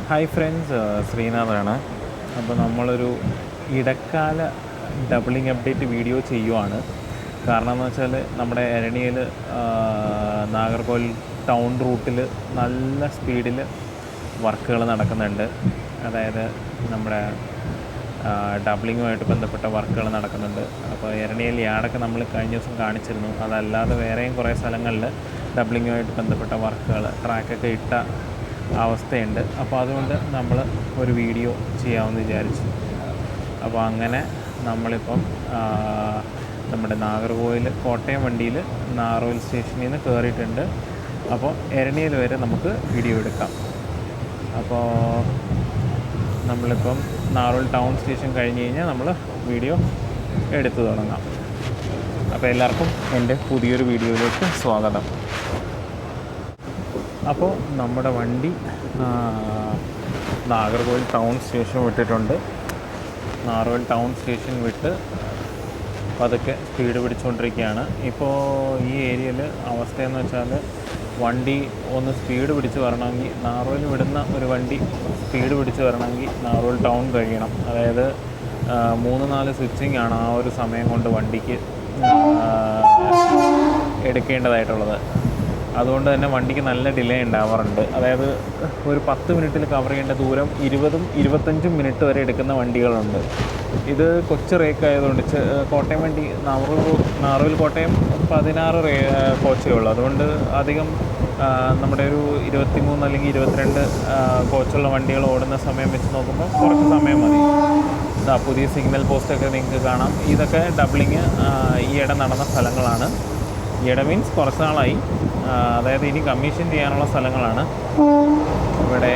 Hi friends, ശ്രീനാഥാണ്. അപ്പോൾ നമ്മളൊരു ഇടക്കാല ഡബിളിംഗ് അപ്ഡേറ്റ് വീഡിയോ ചെയ്യുവാണ്. കാരണം എന്ന് വെച്ചാൽ നമ്മുടെ എരണിയിൽ നാഗർകോവിൽ ടൗൺ റൂട്ടിൽ നല്ല സ്പീഡിൽ വർക്കുകൾ നടക്കുന്നുണ്ട്. അതായത് നമ്മുടെ ഡബിളിങ്ങുമായിട്ട് ബന്ധപ്പെട്ട വർക്കുകൾ നടക്കുന്നുണ്ട്. അപ്പോൾ എരണിയിൽ യാർഡൊക്കെ നമ്മൾ കഴിഞ്ഞ ദിവസം കാണിച്ചിരുന്നു. അതല്ലാതെ വേറെയും കുറേ സ്ഥലങ്ങളിൽ ഡബിളിങ്ങുമായിട്ട് ബന്ധപ്പെട്ട വർക്കുകൾ ട്രാക്കൊക്കെ ഇട്ട അവസ്ഥയുണ്ട്. അപ്പോൾ അതുകൊണ്ട് നമ്മൾ ഒരു വീഡിയോ ചെയ്യാമെന്ന് വിചാരിച്ചു. അപ്പോൾ അങ്ങനെ നമ്മളിപ്പം നമ്മുടെ നാഗർകോവിൽ കോട്ടയം വണ്ടിയിൽ നാഗർകോവിൽ സ്റ്റേഷനിൽ നിന്ന് കയറിയിട്ടുണ്ട്. അപ്പോൾ എരണിയിൽ വരെ നമുക്ക് വീഡിയോ എടുക്കാം. അപ്പോൾ നമ്മളിപ്പം നാഗർകോവിൽ ടൗൺ സ്റ്റേഷൻ കഴിഞ്ഞ് കഴിഞ്ഞാൽ നമ്മൾ വീഡിയോ എടുത്തു തുടങ്ങാം. അപ്പോൾ എല്ലാവർക്കും എൻ്റെ പുതിയൊരു വീഡിയോയിലേക്ക് സ്വാഗതം. അപ്പോൾ നമ്മുടെ വണ്ടി നാഗർകോവിൽ ടൗൺ സ്റ്റേഷൻ വിട്ടിട്ടുണ്ട്. നാഗർകോവിൽ ടൗൺ സ്റ്റേഷൻ വിട്ട് പതുക്കെ സ്പീഡ് പിടിച്ചുകൊണ്ടിരിക്കുകയാണ്. ഇപ്പോൾ ഈ ഏരിയയിൽ അവസ്ഥയെന്ന് വെച്ചാൽ വണ്ടി ഒന്ന് സ്പീഡ് പിടിച്ച് വരണമെങ്കിൽ നാഗർകോവിൽ വിടുന്ന ഒരു വണ്ടി സ്പീഡ് പിടിച്ച് വരണമെങ്കിൽ നാഗർകോവിൽ ടൗൺ കഴിയണം. അതായത് 3-4 സ്വിച്ചിങ് ആണ് ആ ഒരു സമയം കൊണ്ട് വണ്ടിക്ക് എടുക്കേണ്ടതായിട്ടുള്ളത്. അതുകൊണ്ട് തന്നെ വണ്ടിക്ക് നല്ല ഡിലേ ഉണ്ടാവാറുണ്ട്. അതായത് ഒരു 10 മിനിറ്റിൽ കവർ ചെയ്യേണ്ട ദൂരം 20-25 മിനിറ്റ് വരെ എടുക്കുന്ന വണ്ടികളുണ്ട്. ഇത് കൊച്ചു റേക്ക് ആയതുകൊണ്ട് കോട്ടയം വണ്ടി നാഗർകോവിൽ കോട്ടയം 16 കോച്ചേ ഉള്ളൂ. അതുകൊണ്ട് അധികം നമ്മുടെ ഒരു 23 അല്ലെങ്കിൽ 22 കോച്ചുള്ള വണ്ടികൾ ഓടുന്ന സമയം വെച്ച് നോക്കുമ്പോൾ കുറച്ച് സമയം മതി. പുതിയ സിഗ്നൽ പോസ്റ്റൊക്കെ നിങ്ങൾക്ക് കാണാം. ഇതൊക്കെ ഡബിളിങ് ഈയിടെ നടന്ന സ്ഥലങ്ങളാണ്. ഈയിടെ മീൻസ് കുറച്ച് നാളായി. അതായത് ഇനി കമ്മീഷൻ ചെയ്യാനുള്ള സ്ഥലങ്ങളാണ്. ഇവിടെ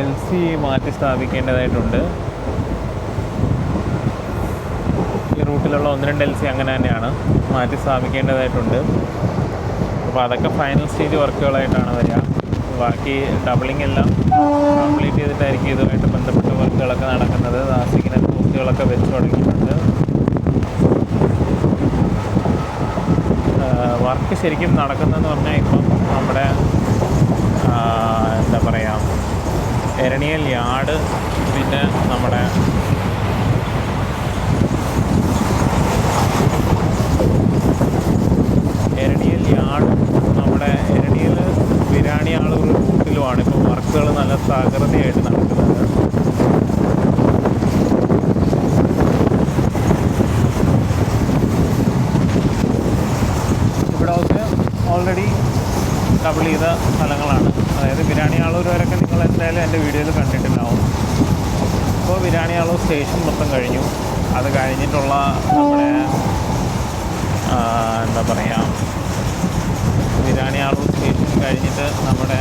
LC മാറ്റി സ്ഥാപിക്കേണ്ടതായിട്ടുണ്ട്. ഈ റൂട്ടിലുള്ള 1-2 LC അങ്ങനെ തന്നെയാണ് മാറ്റി സ്ഥാപിക്കേണ്ടതായിട്ടുണ്ട്. അപ്പോൾ അതൊക്കെ ഫൈനൽ സ്റ്റേജ് വർക്കുകളായിട്ടാണ് വരിക. ബാക്കി ഡബിളിംഗ് എല്ലാം കംപ്ലീറ്റ് ചെയ്തിട്ടായിരിക്കും ഇതുമായിട്ട് ബന്ധപ്പെട്ട വർക്കുകളൊക്കെ നടക്കുന്നത്. സിഗ്നൽ പോസ്റ്റുകളൊക്കെ വെച്ച് തുടങ്ങിയിട്ടുണ്ട്. വർക്ക് ശരിക്കും നടക്കുന്നതെന്ന് പറഞ്ഞാൽ ഇപ്പം നമ്മുടെ എന്താ പറയുക, എരണിയൽ യാർഡ്, പിന്നെ നമ്മുടെ എരണിയൽ യാർഡ്, നമ്മുടെ എരണിയൽ വിരാണിയാളൂർ റൂട്ടിലുമാണ് ഇപ്പോൾ വർക്കുകൾ നല്ല തകൃതിയായിട്ട് നടക്കുന്നത്. ഓൾറെഡി ഡബിൾ ചെയ്ത സ്ഥലങ്ങളാണ്. അതായത് വിരാണിയാളൂർ വരെയൊക്കെ നിങ്ങൾ എന്തായാലും എൻ്റെ വീഡിയോയിൽ കണ്ടിട്ടുണ്ടാവും. ഇപ്പോൾ വിരാണിയാളൂർ സ്റ്റേഷൻ മൊത്തം കഴിഞ്ഞു. അത് കഴിഞ്ഞിട്ടുള്ള നമ്മുടെ എന്താ പറയുക, വിരാണിയാളൂർ സ്റ്റേഷൻ കഴിഞ്ഞിട്ട് നമ്മുടെ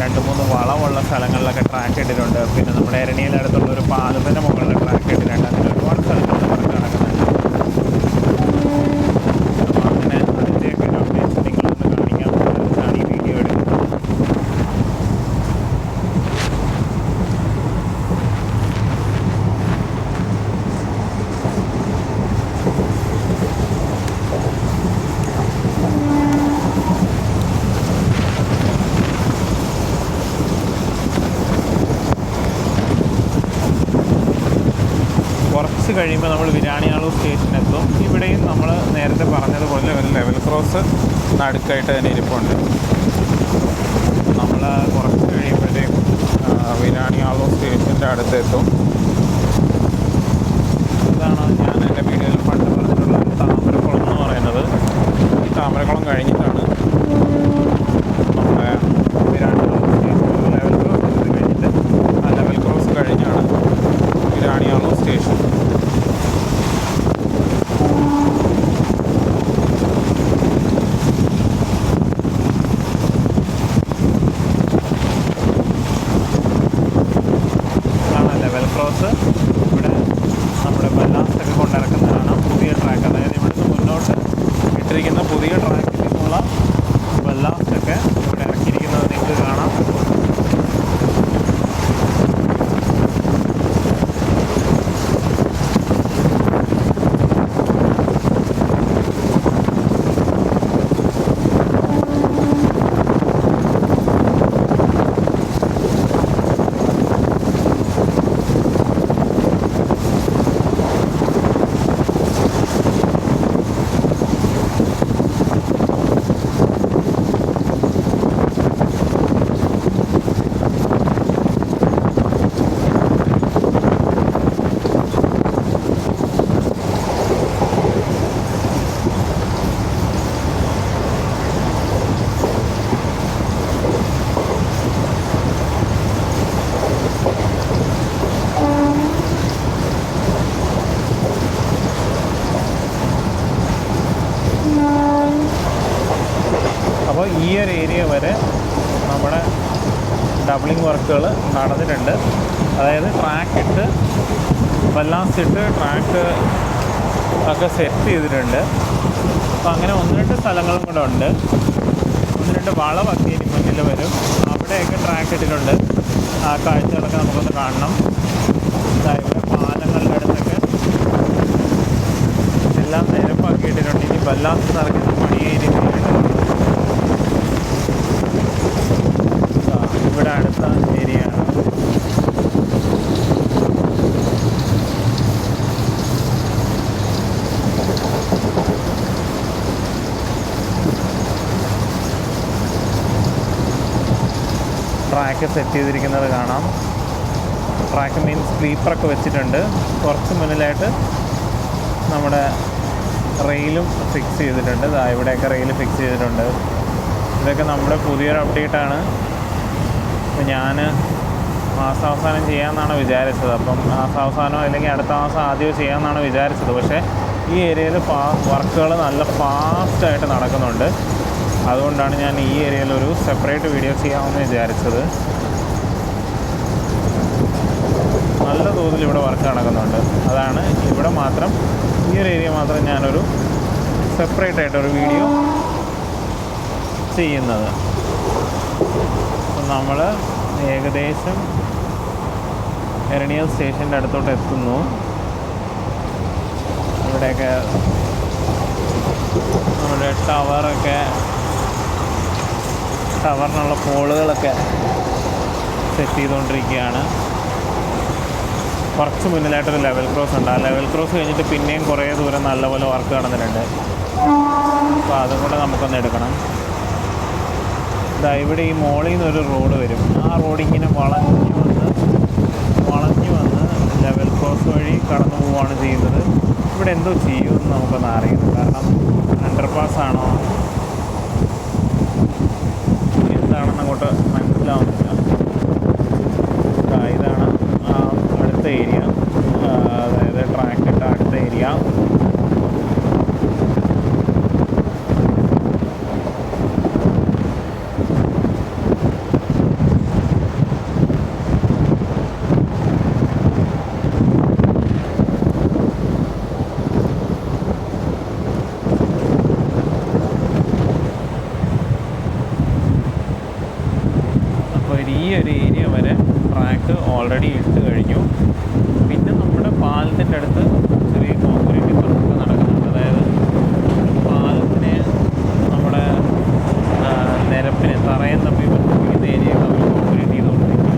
2-3 വളമുള്ള സ്ഥലങ്ങളിലൊക്കെ ട്രാക്ക് ഇട്ടിട്ടുണ്ട്. പിന്നെ നമ്മുടെ എരണിയിൽ അടുത്തുള്ള ഒരു പാലത്തിൻ്റെ മുകളിൽ ട്രാക്ക് ഇട്ടിട്ടുണ്ട്. അങ്ങനെ ഒരുപാട് സ്ഥലങ്ങളിൽ വർക്ക് നടക്കുന്നുണ്ട്. അപ്പോൾ അങ്ങനെ അതിൻ്റെയൊക്കെ അപ്ഡേറ്റ്സ് നിങ്ങളൊന്ന് കാണിക്കാൻ വേണ്ടിയിട്ടാണ് ഈ വീഡിയോ എടുക്കുന്നത്. കുറച്ച് കഴിയുമ്പോൾ നമ്മൾ വിരാണിയാളൂർ സ്റ്റേഷനെത്തും. ഇവിടെയും നമ്മൾ നേരത്തെ പറഞ്ഞതുപോലെ ഒരു ലെവൽ ക്രോസ് നടുക്കായിട്ട് തന്നെ ഇരിപ്പുണ്ട്. നമ്മൾ കുറച്ച് കഴിയുമ്പോഴത്തേക്കും വിരാണിയാളൂർ സ്റ്റേഷൻ്റെ അടുത്തെത്തും. ഇതാണ് ഞാൻ എൻ്റെ വീഡിയോയിൽ പണ്ട് പറഞ്ഞിട്ടുള്ള താമരക്കുളം എന്ന് പറയുന്നത്. ഈ താമരക്കുളം കഴിഞ്ഞിട്ടാണ് നമ്മുടെ വിരാണിയാളൂർ സ്റ്റേഷൻ ലെവൽ ക്രോസ് ഇത് കഴിഞ്ഞിട്ട് ആ ലെവൽ ക്രോസ് കഴിഞ്ഞാണ് വിരാണിയാളൂർ സ്റ്റേഷൻ. ലെവൽ ക്രോസ് ഇവിടെ നമ്മുടെ ബല്ലാസ്റ്റൊക്കെ കൊണ്ടിറക്കുന്ന അപ്പോൾ ഈ ഒരു ഏരിയ വരെ നമ്മുടെ ഡബിളിംഗ് വർക്കുകൾ നടന്നിട്ടുണ്ട്. അതായത് ട്രാക്ക് ഇട്ട് ബല്ലാസ്റ്റ് ഇട്ട് ട്രാക്ക് ഒക്കെ സെറ്റ് ചെയ്തിട്ടുണ്ട്. അപ്പോൾ അങ്ങനെ 1-2 സ്ഥലങ്ങളും കൂടെ ഉണ്ട്. 1-2 വളവൊക്കെ ഇനി മുന്നിൽ വരും. അവിടെയൊക്കെ ട്രാക്ക് ഇട്ടിട്ടുണ്ട്. ആ കാഴ്ചകളൊക്കെ നമുക്കൊന്ന് കാണണം. ഇവിടെ പാലങ്ങളുടെ അടുത്തൊക്കെ എല്ലാം നിരപ്പാക്കി ഇട്ടിട്ടുണ്ട്. ഇനി ബല്ലാസ്റ്റ് നടക്കുന്ന പണിയായിരിക്കും. ഇവിടെ അടുത്ത ഏരിയയാണ്. ട്രാക്ക് സെറ്റ് ചെയ്തിരിക്കുന്നത് കാണാം. ട്രാക്ക് മീൻസ് സ്ലീപ്പറൊക്കെ വെച്ചിട്ടുണ്ട്. കുറച്ച് മുന്നിലായിട്ട് നമ്മുടെ റെയിലും ഫിക്സ് ചെയ്തിട്ടുണ്ട്. ഇവിടെയൊക്കെ റെയിൽ ഫിക്സ് ചെയ്തിട്ടുണ്ട്. ഇതൊക്കെ നമ്മുടെ പുതിയൊരു അപ്ഡേറ്റാണ്. അപ്പോൾ ഞാൻ മാസാവസാനം ചെയ്യാമെന്നാണ് വിചാരിച്ചത്. അപ്പം മാസാവസാനമോ അല്ലെങ്കിൽ അടുത്ത മാസം ആദ്യമോ ചെയ്യാമെന്നാണ് വിചാരിച്ചത്. പക്ഷേ ഈ ഏരിയയിൽ വർക്കുകൾ നല്ല ഫാസ്റ്റായിട്ട് നടക്കുന്നുണ്ട്. അതുകൊണ്ടാണ് ഞാൻ ഈ ഏരിയയിലൊരു സെപ്പറേറ്റ് വീഡിയോ ചെയ്യാമെന്ന് വിചാരിച്ചത്. നല്ല തോതിൽ ഇവിടെ വർക്ക് നടക്കുന്നുണ്ട്. അതാണ് ഇവിടെ മാത്രം, ഈ ഒരു ഏരിയ മാത്രം ഞാനൊരു സെപ്പറേറ്റ് ആയിട്ടൊരു വീഡിയോ ചെയ്യുന്നത്. അപ്പം നമ്മൾ ഏകദേശം എരണിയൽ സ്റ്റേഷൻ്റെ അടുത്തോട്ട് എത്തുന്നു. ഇവിടെയൊക്കെ നമ്മുടെ ടവറിനുള്ള പോളുകളൊക്കെ സെറ്റ് ചെയ്തുകൊണ്ടിരിക്കുകയാണ്. കുറച്ച് മുന്നിലായിട്ടൊരു ലെവൽ ക്രോസ് ഉണ്ട്. ആ ലെവൽ ക്രോസ് കഴിഞ്ഞിട്ട് പിന്നെയും കുറേ ദൂരം നല്ലപോലെ വർക്ക് നടന്നിട്ടുണ്ട്. അപ്പോൾ അതും കൂടെ നമുക്കൊന്ന് എടുക്കണം. ഇവിടെ ഈ മോളിൽ നിന്നൊരു റോഡ് വരും. ആ റോഡ് ഇങ്ങനെ വളഞ്ഞു വന്ന് ലെവൽ ക്രോസ് വഴി കടന്നു പോവുകയാണ് ചെയ്യുന്നത്. ഇവിടെ എന്തോ ചെയ്യുമെന്ന് നമുക്കൊന്ന് അറിയുന്നു. കാരണം അണ്ടർപാസ് ആണോ എന്താണെന്ന് അങ്ങോട്ട് മനസ്സിലാവുന്നില്ല. ഇതാണ് അടുത്ത ഏരിയ, അതായത് ട്രാക്ക് ഇട്ട അടുത്ത ഏരിയ. ഈ ഒരു ഏരിയ വരെ ട്രാക്ക് ഓൾറെഡി ഇട്ട് കഴിഞ്ഞു. പിന്നെ നമ്മുടെ പാലത്തിൻ്റെ അടുത്ത് ചെറിയ കോൺക്രീറ്റ് വർക്ക് നടക്കുന്നുണ്ട്. അതായത് പാലത്തിന് നമ്മുടെ നിരപ്പിന് തറയും തപ്പി ബന്ധിപ്പിക്കുന്ന ഏരിയകൾ അവർ കോൺക്രീറ്റ് ചെയ്തുകൊണ്ടിരിക്കും.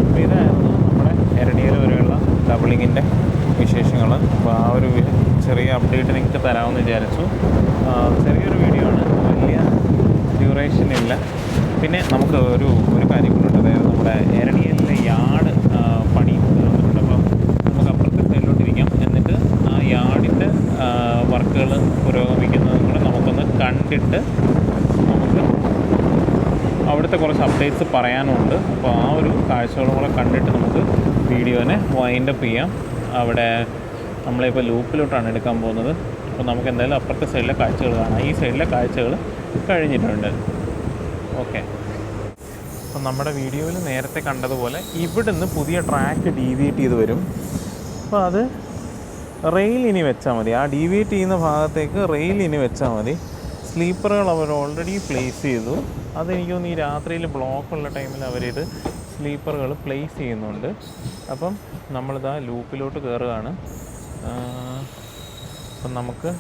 അപ്പോൾ ഇതായിരുന്നു നമ്മുടെ എരണിയൽ വരെയുള്ള ഡബിളിങ്ങിൻ്റെ വിശേഷങ്ങൾ. അപ്പോൾ ആ ഒരു ചെറിയ അപ്ഡേറ്റ് നിങ്ങൾക്ക് തരാമെന്ന് വിചാരിച്ചു. ചെറിയൊരു വീഡിയോ ആണ്, വലിയ ഡ്യൂറേഷൻ ഇല്ല. പിന്നെ നമുക്ക് ഒരു കാര്യം കൂടെ, അതായത് നമ്മുടെ എരണിയലിലെ യാർഡ് പണി വന്നിട്ടുണ്ട്. അപ്പം നമുക്ക് അപ്പുറത്തെ സൈഡിലോട്ടിരിക്കാം. എന്നിട്ട് ആ യാർഡിൻ്റെ വർക്കുകൾ പുരോഗമിക്കുന്നതും കൂടെ നമുക്കൊന്ന് കണ്ടിട്ട് നമുക്ക് അവിടുത്തെ കുറച്ച് അപ്ഡേറ്റ്സ് പറയാനുണ്ട്. അപ്പോൾ ആ ഒരു കാഴ്ചകളും കൂടെ കണ്ടിട്ട് നമുക്ക് വീഡിയോനെ വൈൻഡപ്പ് ചെയ്യാം. അവിടെ നമ്മളിപ്പോൾ ലൂപ്പിലോട്ടാണ് എടുക്കാൻ പോകുന്നത്. അപ്പോൾ നമുക്ക് എന്തായാലും അപ്പുറത്തെ സൈഡിലെ കാഴ്ചകൾ കാണാം. ഈ സൈഡിലെ കാഴ്ചകൾ കഴിഞ്ഞിട്ടുണ്ട്. ഓക്കെ, അപ്പം നമ്മുടെ വീഡിയോയിൽ നേരത്തെ കണ്ടതുപോലെ ഇവിടുന്ന് പുതിയ ട്രാക്ക് ഡീവിയേറ്റ് ചെയ്ത് വരും. അപ്പോൾ അത് റെയിൽ ഇനി വെച്ചാൽ മതി. ആ ഡീവിയേറ്റ് ചെയ്യുന്ന ഭാഗത്തേക്ക് റെയിൽ ഇനി വെച്ചാൽ മതി. സ്ലീപ്പറുകൾ അവർ ഓൾറെഡി പ്ലേസ് ചെയ്തു. അതെനിക്ക് തോന്നുന്നു ഈ രാത്രിയിൽ ബ്ലോക്കുള്ള ടൈമിൽ അവരിത് സ്ലീപ്പറുകൾ പ്ലേസ് ചെയ്യുന്നുണ്ട്. അപ്പം നമ്മളിതാ ലൂപ്പിലോട്ട് കയറുകയാണ്. അപ്പം നമുക്ക്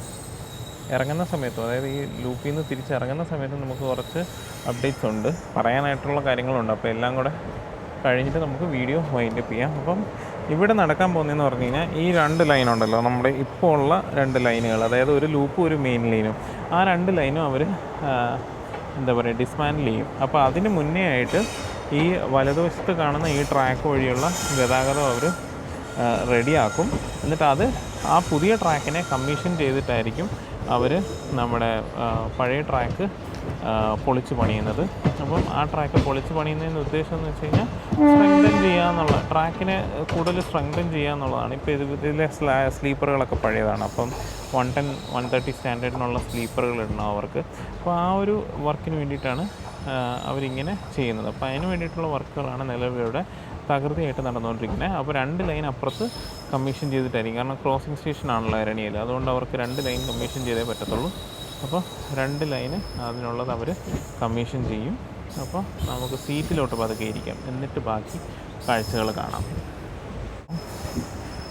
ഇറങ്ങുന്ന സമയത്തും, അതായത് ഈ ലൂപ്പിൽ നിന്ന് തിരിച്ചിറങ്ങുന്ന സമയത്തും നമുക്ക് കുറച്ച് അപ്ഡേറ്റ്സ് ഉണ്ട്, പറയാനായിട്ടുള്ള കാര്യങ്ങളുണ്ട്. അപ്പോൾ എല്ലാം കൂടെ കഴിഞ്ഞിട്ട് നമുക്ക് വീഡിയോ വൈൻഡപ്പ് ചെയ്യാം. അപ്പം ഇവിടെ നടക്കാൻ പോകുന്നതെന്ന് പറഞ്ഞു കഴിഞ്ഞാൽ ഈ 2 ലൈനുണ്ടല്ലോ, നമ്മുടെ ഇപ്പോൾ ഉള്ള 2 ലൈനുകൾ, അതായത് ഒരു ലൂപ്പും ഒരു മെയിൻ ലൈനും. ആ 2 ലൈനും അവർ ഡിസ്മാൻഡിൽ ചെയ്യും. അപ്പോൾ അതിന് മുന്നേ ആയിട്ട് ഈ വലതുവശത്ത് കാണുന്ന ഈ ട്രാക്ക് വഴിയുള്ള ഗതാഗതം അവർ റെഡിയാക്കും. എന്നിട്ട് അത് ആ പുതിയ ട്രാക്കിനെ കമ്മീഷൻ ചെയ്തിട്ടായിരിക്കും അവർ നമ്മുടെ പഴയ ട്രാക്ക് പൊളിച്ച് പണിയുന്നത്. അപ്പം ആ ട്രാക്ക് പൊളിച്ച് പണിയുന്നതിന് ഉദ്ദേശം എന്ന് വെച്ച് കഴിഞ്ഞാൽ സ്ട്രെങ്തൻ ചെയ്യുക എന്നുള്ള, ട്രാക്കിനെ കൂടുതൽ സ്ട്രെങ്തൻ ചെയ്യുക എന്നുള്ളതാണ്. ഇപ്പോൾ ഇതിലെ സ്ലീപ്പറുകളൊക്കെ പഴയതാണ്. അപ്പം 110 130 സ്റ്റാൻഡേർഡിനുള്ള സ്ലീപ്പറുകൾ ഇടണം അവർക്ക്. അപ്പോൾ ആ ഒരു വർക്കിന് വേണ്ടിയിട്ടാണ് അവരിങ്ങനെ ചെയ്യുന്നത്. അപ്പോൾ അതിന് വേണ്ടിയിട്ടുള്ള വർക്കുകളാണ് നിലവിലിവിടെ തകൃതിയായിട്ട് നടന്നുകൊണ്ടിരിക്കുന്നത്. അപ്പോൾ 2 ലൈൻ അപ്പുറത്ത് കമ്മീഷൻ ചെയ്തിട്ടായിരിക്കും. കാരണം ക്രോസിംഗ് സ്റ്റേഷനാണല്ലോ എരണിയിൽ, അതുകൊണ്ട് അവർക്ക് 2 ലൈൻ കമ്മീഷൻ ചെയ്തേ പറ്റത്തുള്ളൂ. അപ്പോൾ 2 ലൈന് അതിനുള്ളത് അവർ കമ്മീഷൻ ചെയ്യും. അപ്പോൾ നമുക്ക് സീറ്റിലോട്ട് പതുക്കെ ഇരിക്കാം, എന്നിട്ട് ബാക്കി കാഴ്ചകൾ കാണാം.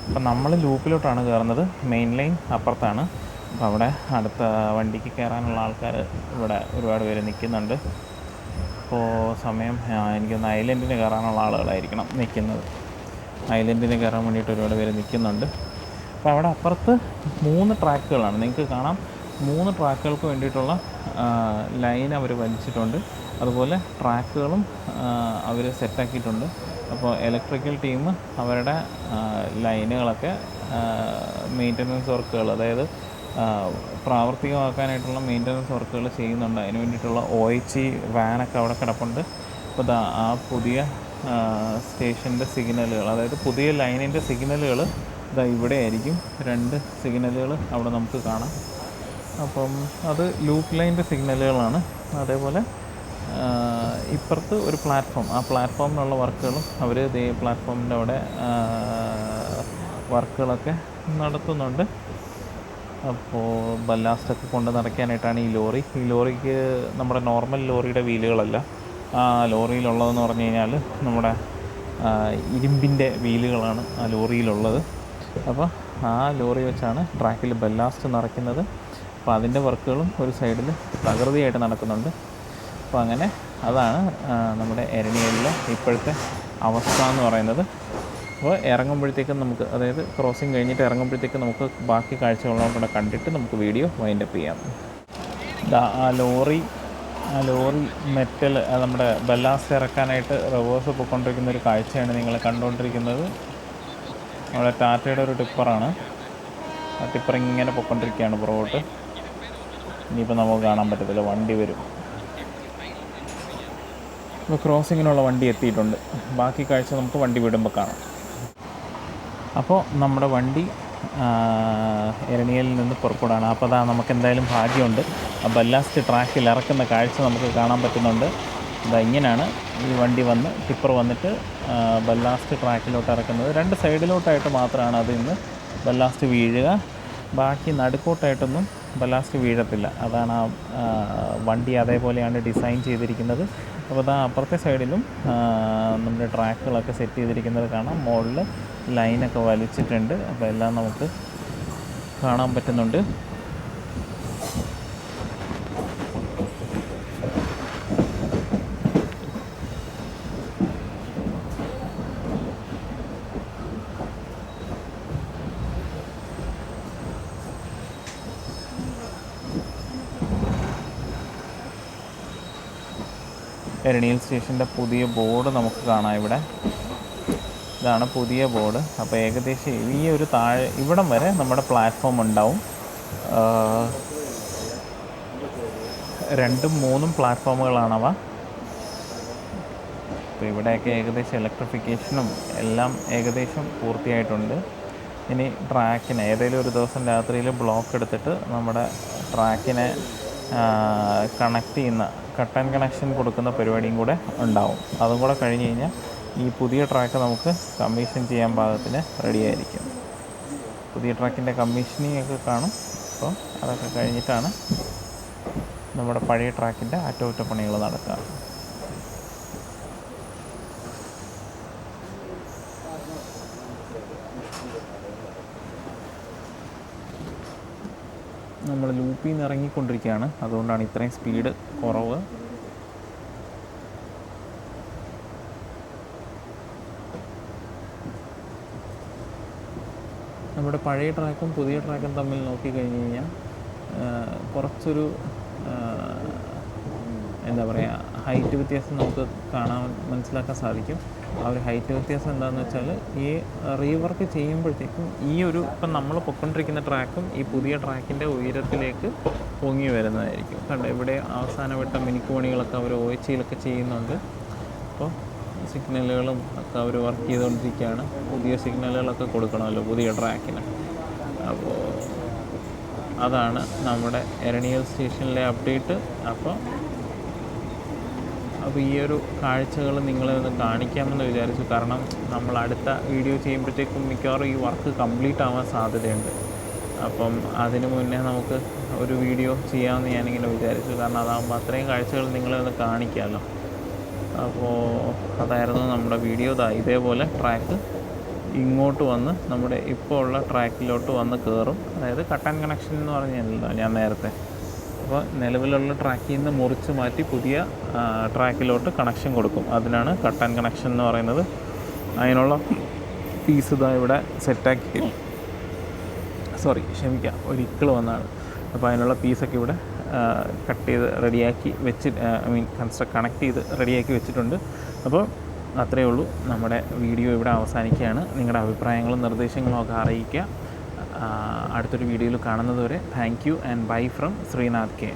അപ്പം നമ്മൾ ലൂപ്പിലോട്ടാണ് കയറുന്നത്. മെയിൻ ലൈൻ അപ്പുറത്താണ്. അപ്പോൾ അവിടെ അടുത്ത വണ്ടിക്ക് കയറാനുള്ള ആൾക്കാർ ഇവിടെ ഒരുപാട് പേര് നിൽക്കുന്നുണ്ട്. അപ്പോൾ സമയം എനിക്കൊന്ന് ഐലൻഡിന് കയറാനുള്ള ആളുകളായിരിക്കണം നിൽക്കുന്നത്. ഐലൻഡിന് കയറാൻ വേണ്ടിയിട്ട് ഒരുപാട് പേര് നിൽക്കുന്നുണ്ട്. അപ്പോൾ അവിടെ അപ്പുറത്ത് 3 ട്രാക്കുകളാണ്, നിങ്ങൾക്ക് കാണാം. 3 ട്രാക്കുകൾക്ക് വേണ്ടിയിട്ടുള്ള ലൈൻ അവർ വലിച്ചിട്ടുണ്ട്. അതുപോലെ ട്രാക്കുകളും അവർ സെറ്റാക്കിയിട്ടുണ്ട്. അപ്പോൾ ഇലക്ട്രിക്കൽ ടീം അവരുടെ ലൈനുകളൊക്കെ മെയിൻ്റനൻസ് വർക്കുകൾ, അതായത് പ്രാവർത്തികമാക്കാനായിട്ടുള്ള മെയിൻ്റനൻസ് വർക്കുകൾ ചെയ്യുന്നുണ്ട്. അതിന് വേണ്ടിയിട്ടുള്ള OHC വാനൊക്കെ അവിടെ കിടപ്പുണ്ട്. അപ്പോൾ ആ പുതിയ സ്റ്റേഷൻ്റെ സിഗ്നലുകൾ, അതായത് പുതിയ ലൈനിൻ്റെ സിഗ്നലുകൾ ഇവിടെ ആയിരിക്കും. 2 സിഗ്നലുകൾ അവിടെ നമുക്ക് കാണാം. അപ്പം അത് ലൂപ്പ് ലൈൻ്റെ സിഗ്നലുകളാണ്. അതേപോലെ ഇപ്പുറത്ത് ഒരു പ്ലാറ്റ്ഫോം, ആ പ്ലാറ്റ്ഫോമിനുള്ള വർക്കുകളും അവർ ഇതേ പ്ലാറ്റ്ഫോമിൻ്റെ അവിടെ വർക്കുകളൊക്കെ നടത്തുന്നുണ്ട്. അപ്പോൾ ബല്ലാസ്റ്റൊക്കെ കൊണ്ട് നിറയ്ക്കാനായിട്ടാണ് ഈ ലോറി. ഈ ലോറിക്ക് നമ്മുടെ നോർമൽ ലോറിയുടെ വീലുകളല്ല, ആ ലോറിയിലുള്ളതെന്ന് പറഞ്ഞു കഴിഞ്ഞാൽ നമ്മുടെ ഇരുമ്പിൻ്റെ വീലുകളാണ് ആ ലോറിയിലുള്ളത്. അപ്പോൾ ആ ലോറി വെച്ചാണ് ട്രാക്കിൽ ബല്ലാസ്റ്റ് നിറയ്ക്കുന്നത്. അപ്പോൾ അതിൻ്റെ വർക്കുകളും ഒരു സൈഡിൽ തകൃതിയായിട്ട് നടക്കുന്നുണ്ട്. അപ്പോൾ അങ്ങനെ അതാണ് നമ്മുടെ എരണിയിലെ ഇപ്പോഴത്തെ അവസ്ഥ എന്ന് പറയുന്നത്. അപ്പോൾ ഇറങ്ങുമ്പോഴത്തേക്കും നമുക്ക്, അതായത് ക്രോസിങ് കഴിഞ്ഞിട്ട് ഇറങ്ങുമ്പോഴത്തേക്കും നമുക്ക് ബാക്കി കാഴ്ചകളോട് കൂടെ കണ്ടിട്ട് നമുക്ക് വീഡിയോ വൈൻഡപ്പ് ചെയ്യാം. ആ ലോറി മെറ്റൽ നമ്മുടെ ബല്ലാസ്റ്റ് ഇറക്കാനായിട്ട് റിവേഴ്സ് പോയിക്കൊണ്ടിരിക്കുന്ന ഒരു കാഴ്ചയാണ് നിങ്ങൾ കണ്ടുകൊണ്ടിരിക്കുന്നത്. നമ്മുടെ ടാറ്റയുടെ ഒരു ടിപ്പറാണ്. ആ ടിപ്പർ ഇങ്ങനെ പോയിക്കൊണ്ടിരിക്കുകയാണ് പുറകോട്ട്. ഇനിയിപ്പോൾ നമുക്ക് കാണാൻ പറ്റത്തില്ല, വണ്ടി വരും. ഇപ്പോൾ ക്രോസിങ്ങിനുള്ള വണ്ടി എത്തിയിട്ടുണ്ട്. ബാക്കി കാഴ്ച നമുക്ക് വണ്ടി വിടുമ്പോൾ കാണാം. അപ്പോൾ നമ്മുടെ വണ്ടി എരണിയിൽ നിന്ന് പുറപ്പെടാണ്. അപ്പോൾ അതാ നമുക്ക് എന്തായാലും ഭാഗ്യമുണ്ട്, ബല്ലാസ്റ്റ് ട്രാക്കിൽ ഇറക്കുന്ന കാഴ്ച നമുക്ക് കാണാൻ പറ്റുന്നുണ്ട്. ഇതാ ഇങ്ങനെയാണ് ഈ വണ്ടി വന്ന് ടിപ്പർ വന്നിട്ട് ബല്ലാസ്റ്റ് ട്രാക്കിലോട്ട് ഇറക്കുന്നത്. 2 സൈഡിലോട്ടായിട്ട് മാത്രമാണ് അത് ഇന്ന് ബല്ലാസ്റ്റ് വീഴുക. ബാക്കി നടുക്കോട്ടായിട്ടൊന്നും ബല്ലാസ്റ്റ് വീഴത്തില്ല. അതാണ് ആ വണ്ടി അതേപോലെയാണ് ഡിസൈൻ ചെയ്തിരിക്കുന്നത്. അപ്പോൾ അതാ അപ്പുറത്തെ സൈഡിലും നമ്മുടെ ട്രാക്കുകളൊക്കെ സെറ്റ് ചെയ്തിരിക്കുന്നത് കാണാം. മുകളിൽ ലൈനൊക്കെ വലിച്ചിട്ടുണ്ട്. അപ്പോൾ എല്ലാം നമുക്ക് കാണാൻ പറ്റുന്നുണ്ട്. എരണിയിൽ സ്റ്റേഷൻ്റെ പുതിയ ബോർഡ് നമുക്ക് കാണാം ഇവിടെ. ഇതാണ് പുതിയ ബോർഡ്. അപ്പോൾ ഏകദേശം ഈ ഒരു താഴെ ഇവിടം വരെ നമ്മുടെ പ്ലാറ്റ്ഫോം ഉണ്ടാവും. 2ഉം 3ഉം പ്ലാറ്റ്ഫോമുകളാണവ. അപ്പോൾ ഇവിടെയൊക്കെ ഏകദേശം ഇലക്ട്രിഫിക്കേഷനും എല്ലാം ഏകദേശം പൂർത്തിയായിട്ടുണ്ട്. ഇനി ട്രാക്കിനെ ഏതെങ്കിലും ഒരു ദിവസം രാത്രിയിൽ ബ്ലോക്ക് എടുത്തിട്ട് നമ്മുടെ ട്രാക്കിനെ കണക്ട് ചെയ്യുന്ന കട്ട് ആൻഡ് കണക്ഷൻ കൊടുക്കുന്ന പരിപാടിയും കൂടെ ഉണ്ടാവും. അതും കൂടെ കഴിഞ്ഞ് കഴിഞ്ഞാൽ ഈ പുതിയ ട്രാക്ക് നമുക്ക് കമ്മീഷൻ ചെയ്യാൻ പാകത്തിന് റെഡിയായിരിക്കും. പുതിയ ട്രാക്കിൻ്റെ കമ്മീഷനിങ് ഒക്കെ കാണും. അപ്പോൾ അതൊക്കെ കഴിഞ്ഞിട്ടാണ് നമ്മുടെ പഴയ ട്രാക്കിൻ്റെ അറ്റകുറ്റപ്പണികൾ നടക്കുക. നമ്മൾ ലൂപ്പിൽ നിന്ന് ഇറങ്ങിക്കൊണ്ടിരിക്കുകയാണ്, അതുകൊണ്ടാണ് ഇത്രയും സ്പീഡ് കുറവ്. നമ്മുടെ പഴയ ട്രാക്കും പുതിയ ട്രാക്കും തമ്മിൽ നോക്കിക്കഴിഞ്ഞ് കഴിഞ്ഞാൽ കുറച്ചൊരു എന്താ പറയുക, ഹൈറ്റ് വ്യത്യാസം നമുക്ക് മനസ്സിലാക്കാൻ സാധിക്കും. ആ ഒരു ഹൈറ്റ് വ്യത്യാസം എന്താണെന്ന് വെച്ചാൽ ഈ റീവർക്ക് ചെയ്യുമ്പോഴത്തേക്കും ഈ ഒരു ഇപ്പം നമ്മൾ പൊയ്ക്കൊണ്ടിരിക്കുന്ന ട്രാക്കും ഈ പുതിയ ട്രാക്കിൻ്റെ ഉയരത്തിലേക്ക് പൊങ്ങി വരുന്നതായിരിക്കും. കണ്ടോ ഇവിടെ അവസാനവട്ട മിനുക്കുപണികളൊക്കെ അവർ OHയിലൊക്കെ ചെയ്യുന്നുണ്ട്. അപ്പോൾ സിഗ്നലുകളും ഒക്കെ അവർ വർക്ക് ചെയ്തുകൊണ്ടിരിക്കുകയാണ്. പുതിയ സിഗ്നലുകളൊക്കെ കൊടുക്കണമല്ലോ പുതിയ ട്രാക്കിന്. അപ്പോൾ അതാണ് നമ്മുടെ എരണിയൽ സ്റ്റേഷനിലെ അപ്ഡേറ്റ്. അപ്പോൾ ഈ ഒരു കാഴ്ചകൾ നിങ്ങളെ ഒന്ന് കാണിക്കാമെന്ന് വിചാരിച്ചു. കാരണം നമ്മൾ അടുത്ത വീഡിയോ ചെയ്യുമ്പോഴത്തേക്കും മിക്കവാറും ഈ വർക്ക് കംപ്ലീറ്റ് ആവാൻ സാധ്യതയുണ്ട്. അപ്പം അതിന് മുന്നേ നമുക്ക് ഒരു വീഡിയോ ചെയ്യാമെന്ന് ഞാനിങ്ങനെ വിചാരിച്ചു. കാരണം അതാകുമ്പോൾ അത്രയും കാഴ്ചകൾ നിങ്ങളെ ഒന്ന് കാണിക്കാമല്ലോ. അപ്പോൾ അതായിരുന്നു നമ്മുടെ വീഡിയോ. ഇതേപോലെ ട്രാക്ക് ഇങ്ങോട്ട് വന്ന് നമ്മുടെ ഇപ്പോൾ ഉള്ള ട്രാക്കിലോട്ട് വന്ന് കയറും. അതായത് കട്ട് ആൻഡ് കണക്ഷൻ എന്ന് പറഞ്ഞല്ലോ ഞാൻ നേരത്തെ. അപ്പോൾ നിലവിലുള്ള ട്രാക്കിൽ നിന്ന് മുറിച്ച് മാറ്റി പുതിയ ട്രാക്കിലോട്ട് കണക്ഷൻ കൊടുക്കും. അതിനാണ് കട്ട് ആൻഡ് കണക്ഷൻ എന്ന് പറയുന്നത്. അതിനുള്ള പീസ് ഇവിടെ സെറ്റാക്കി ക്ഷമിക്കുക, ഒരിക്കൽ വന്നാണ്. അപ്പോൾ അതിനുള്ള പീസൊക്കെ ഇവിടെ കട്ട് ചെയ്ത് റെഡിയാക്കി കണക്ട് ചെയ്ത് റെഡിയാക്കി വെച്ചിട്ടുണ്ട്. അപ്പോൾ അത്രയേ ഉള്ളൂ. നമ്മുടെ വീഡിയോ ഇവിടെ അവസാനിക്കുകയാണ്. നിങ്ങളുടെ അഭിപ്രായങ്ങളും നിർദ്ദേശങ്ങളും ഒക്കെ അറിയിക്കുക. അടുത്തൊരു വീഡിയോയിൽ കാണുന്നത് വരെ thank you and bye from Srinath K.